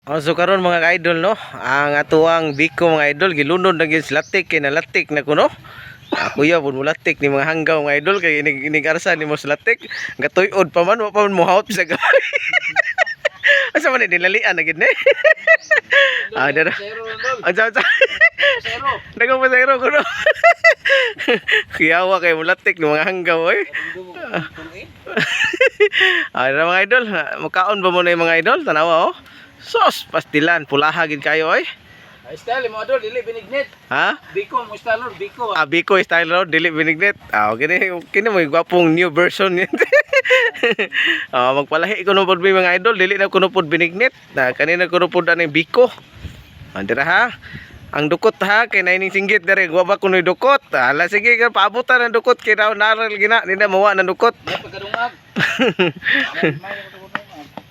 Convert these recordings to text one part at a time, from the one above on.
So karon mga ka-idol no, ang atuang biko mga idol gilunod na gyud sa latik kay nalatik na kuno. Kuya pud mo latik ni mga hanggaw mga idol kay inigarsa ni mo sa latik. Gatuyod pa man wa pa man mo haut sa gamay. Asa man nilalian na gid ni. Dara. Asa. Dago pa zero kuno. Kiyawa kay mo latik ni mga hanggaw oy. Dara mga idol, mukaon ba mo na yung mga idol? Tanawa oh. Sos, pastilan, pulaha gid kayo oy. Style mo adol dili binignet. Ha? Biko mo style lord biko. Biko style road, dili binignet. Kini mo gwapong new version yan. Magpalahi ko no pod mga idol, dili na kuno pod binignet. Kanina kuno pod ani biko. Dira ha. Ang dukot ha kay naining singgit dere gwaba kuno dukot. Ala sige ka paabutan ang dukot kay daw naral gina, di na mawa ng dukot. Pagkadungag.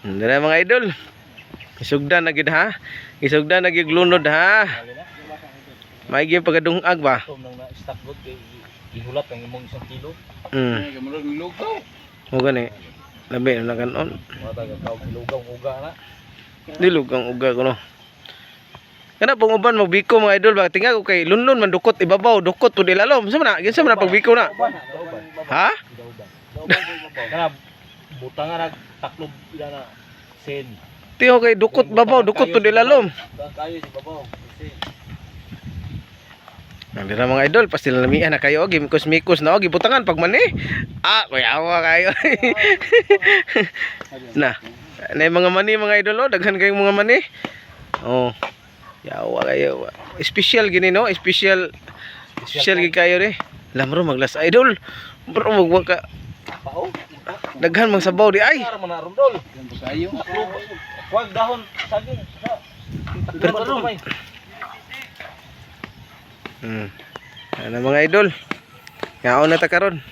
Dira mga idol. Isugdan na gid ha. Isugdan na gid lunod ha. May gyud pagdungag ba? Nang na-stock good kay ihulat ang imong 1 kilo. Gamulog ng lugaw. Mo gani. Labi na kanon. Wala ka tawag lugaw uga na. Dilug ang uga ko no. Kana pong uban magbiko mga idol ba tinga ko kay lunlon man dukot ibabaw dukot pud ilalom. Sa man ginsa man pagbiko na. Ha? Kana butangan taklob ila na sen. Tiyo kay dukot babaw dukot pud ilalom. Kayo si babaw. Nandira mga idol, pastil lamian na kayo, gimikos-mikos na, gibutangan pag mani. Kuya awa kayo. Na mga mani mga idol, daghan kayong mga mani. Yawa kayo. Special gini no, special gid kayo ri. Lamro maglas idol. Bro wag ka. Daghan mang sabaw di ay. Kayo. Wag dahon saging. Ano mga idol? Yaon na ta karon.